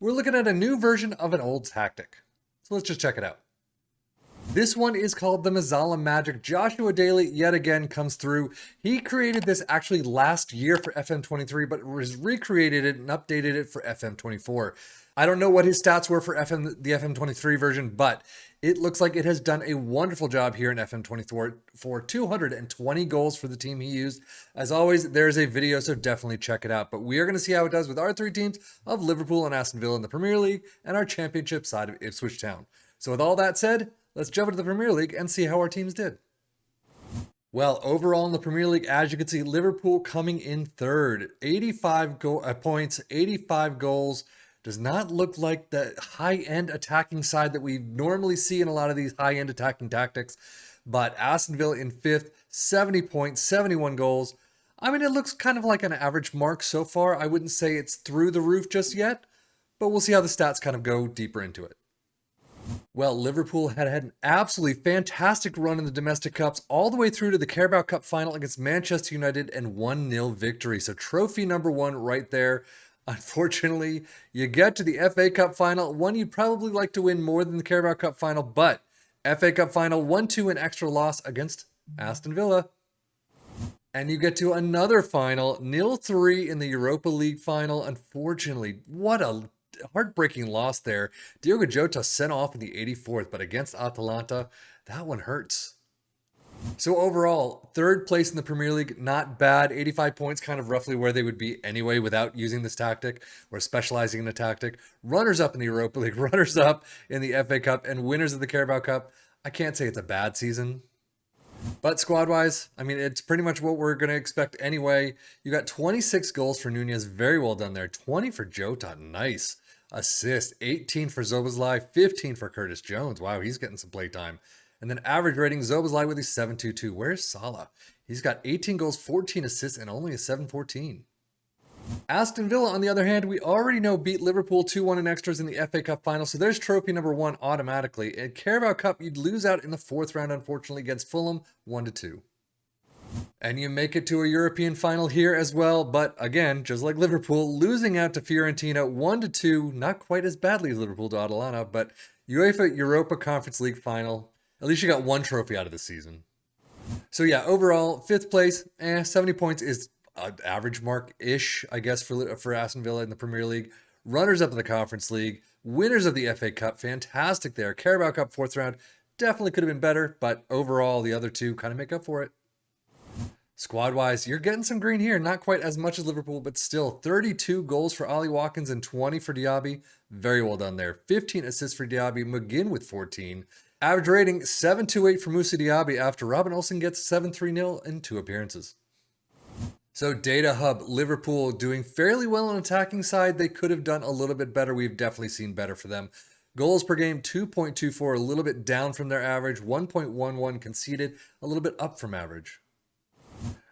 we're looking at a new version of an old tactic. So let's just check it out. This one is called the Mezzala Magic. Joshua Daly yet again comes through. He created this actually last year for FM23, but recreated it and updated it for FM24. I don't know what his stats were for the FM23 version, but it looks like it has done a wonderful job here in FM24 for 220 goals for the team he used. As always, there's a video, so definitely check it out. But we are going to see how it does with our three teams of Liverpool and Aston Villa in the Premier League and our championship side of Ipswich Town. So with all that said, let's jump into the Premier League and see how our teams did. Well, overall in the Premier League, as you can see, Liverpool coming in third. 85 points, 85 goals. Does not look like the high-end attacking side that we normally see in a lot of these high-end attacking tactics. But Aston Villa in fifth, 70 points, 71 goals. I mean, it looks kind of like an average mark so far. I wouldn't say it's through the roof just yet, but we'll see how the stats kind of go deeper into it. Well, Liverpool had an absolutely fantastic run in the domestic cups all the way through to the Carabao Cup final against Manchester United and 1-0 victory. So trophy number one right there. Unfortunately, you get to the FA Cup final, one you'd probably like to win more than the Carabao Cup final, but FA Cup final 1-2 in extra loss against Aston Villa. And you get to another final, 0-3 in the Europa League final. Unfortunately, what a heartbreaking loss there. Diogo Jota sent off in the 84th, but against Atalanta, that one hurts. So overall, third place in the Premier League, not bad. 85 points, kind of roughly where they would be anyway without using this tactic or specializing in a tactic. Runners up in the Europa League, runners up in the FA Cup, and winners of the Carabao Cup. I can't say it's a bad season. But squad-wise, I mean, it's pretty much what we're going to expect anyway. You got 26 goals for Nunez, very well done there. 20 for Jota, nice. Assist, 18 for Szoboszlai, 15 for Curtis Jones. Wow, he's getting some play time. And then average rating, Szoboszlai with a 7.22. Where's Salah? He's got 18 goals, 14 assists, and only a 7.14. Aston Villa, on the other hand, we already know beat Liverpool 2-1 in extras in the FA Cup final, so there's trophy number one automatically. At Carabao Cup, you'd lose out in the fourth round, unfortunately, against Fulham, 1-2. And you make it to a European final here as well, but again, just like Liverpool, losing out to Fiorentina 1-2, not quite as badly as Liverpool to Atalanta, but UEFA Europa Conference League final. At least you got one trophy out of the season. So yeah, overall, fifth place, 70 points is an average mark-ish, I guess, for Aston Villa in the Premier League. Runners up in the Conference League, winners of the FA Cup, fantastic there. Carabao Cup fourth round, definitely could have been better, but overall, the other two kind of make up for it. Squad-wise, you're getting some green here. Not quite as much as Liverpool, but still 32 goals for Ollie Watkins and 20 for Diaby. Very well done there. 15 assists for Diaby. McGinn with 14. Average rating 7.28 for Moussa Diaby after Robin Olsen gets 7-3-0 in 2 appearances. So Data Hub, Liverpool doing fairly well on attacking side. They could have done a little bit better. We've definitely seen better for them. Goals per game, 2.24, a little bit down from their average. 1.11 conceded, a little bit up from average.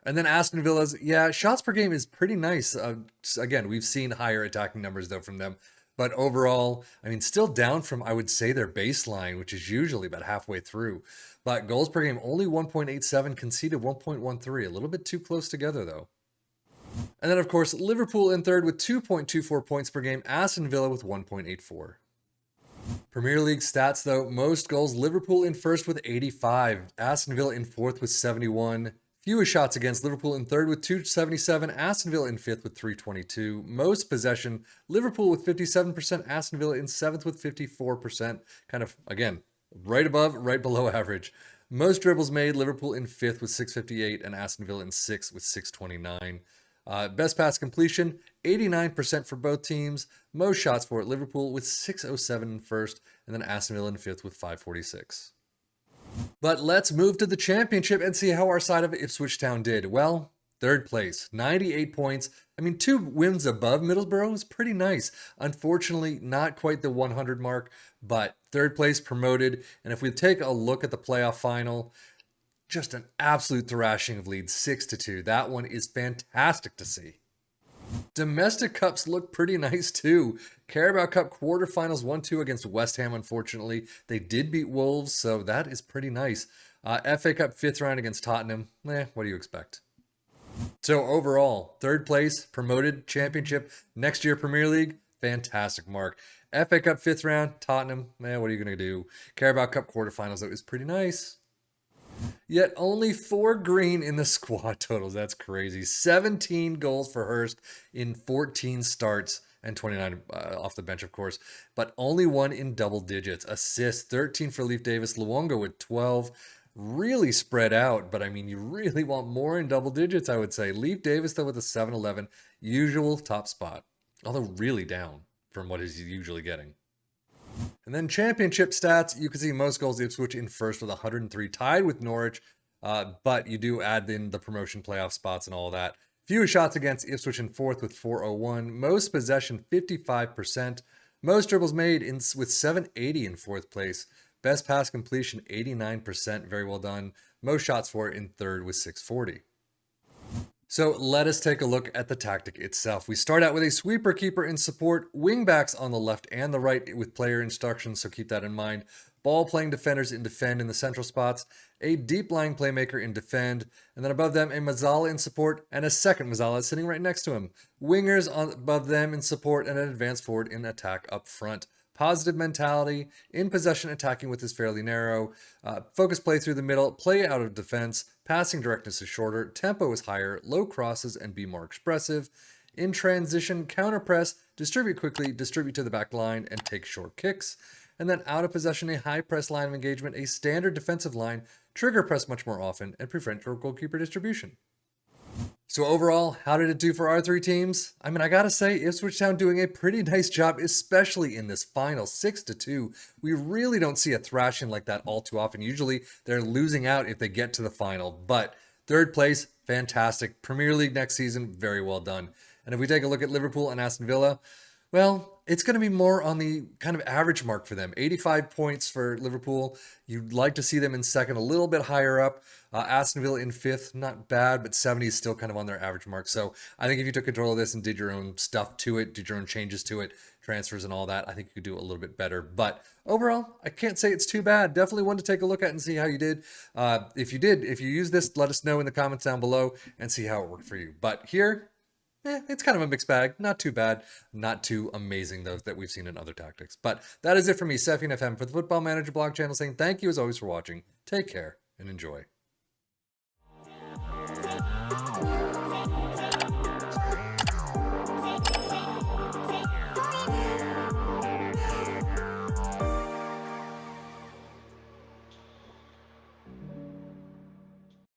And then Aston Villa's, yeah, shots per game is pretty nice. Again, we've seen higher attacking numbers, though, from them. But overall, I mean, still down from, I would say, their baseline, which is usually about halfway through. But goals per game, only 1.87, conceded 1.13. A little bit too close together, though. And then, of course, Liverpool in third with 2.24 points per game. Aston Villa with 1.84. Premier League stats, though, most goals. Liverpool in first with 85. Aston Villa in fourth with 71. Fewest shots against, Liverpool in third with 277, Aston Villa in fifth with 322. Most possession, Liverpool with 57%, Aston Villa in seventh with 54%. Kind of, again, right above, right below average. Most dribbles made, Liverpool in fifth with 658 and Aston Villa in sixth with 629. Best pass completion, 89% for both teams. Most shots for it, Liverpool with 607 in first and then Aston Villa in fifth with 546. But let's move to the championship and see how our side of Ipswich Town did. Well, third place, 98 points. I mean, 2 wins above Middlesbrough is pretty nice. Unfortunately, not quite the 100 mark, but third place promoted. And if we take a look at the playoff final, just an absolute thrashing of Leeds, 6-2. That one is fantastic to see. Domestic cups look pretty nice too. Carabao Cup quarterfinals 1-2 against West Ham, unfortunately. They did beat Wolves, so that is pretty nice. FA Cup fifth round against Tottenham. What do you expect? So overall, third place, promoted, championship, next year Premier League, Fantastic mark. FA Cup 5th round, Tottenham. Man, what are you going to do? Carabao Cup quarterfinals, that was pretty nice. Yet only 4 green in the squad totals. That's crazy. 17 goals for Hurst in 14 starts and 29 off the bench, of course, but only 1 in double digits. Assists, 13 for Leif Davis. Luongo with 12. Really spread out, but I mean, you really want more in double digits, I would say. Leif Davis, though, with a 7-11. Usual top spot, although really down from what he's usually getting. And then championship stats, you can see most goals Ipswich in first with 103, tied with Norwich, but you do add in the promotion playoff spots and all that. Fewest shots against Ipswich in fourth with 401. Most possession, 55%. Most dribbles made with 780 in fourth place. Best pass completion, 89%. Very well done. Most shots for it in third with 640. So let us take a look at the tactic itself. We start out with a sweeper keeper in support, wingbacks on the left and the right with player instructions, so keep that in mind. Ball playing defenders in defend in the central spots, a deep lying playmaker in defend, and then above them a Mezzala in support and a second Mezzala sitting right next to him. Wingers above them in support and an advanced forward in attack up front. Positive mentality, in possession attacking width is fairly narrow, focus play through the middle, play out of defense, passing directness is shorter, tempo is higher, low crosses and be more expressive. In transition, counter press, distribute quickly, distribute to the back line, and take short kicks. And then out of possession, a high press line of engagement, a standard defensive line, trigger press much more often, and preferential goalkeeper distribution. So overall, how did it do for our 3 teams? I mean, I gotta say, Ipswich Town doing a pretty nice job, especially in this final 6-2. We really don't see a thrashing like that all too often. Usually, they're losing out if they get to the final. But third place, fantastic. Premier League next season, very well done. And if we take a look at Liverpool and Aston Villa, well, it's going to be more on the kind of average mark for them. 85 points for Liverpool. You'd like to see them in second, a little bit higher up. Aston Villa in fifth, not bad, but 70 is still kind of on their average mark. So I think if you took control of this and did your own stuff to it, did your own changes to it, transfers and all that, I think you could do a little bit better. But overall, I can't say it's too bad. Definitely one to take a look at and see how you did. If you use this, let us know in the comments down below and see how it worked for you. But here, it's kind of a mixed bag. Not too bad. Not too amazing, though, that we've seen in other tactics. But that is it for me, Seffian FM, for the Football Manager blog channel, saying thank you as always for watching. Take care and enjoy.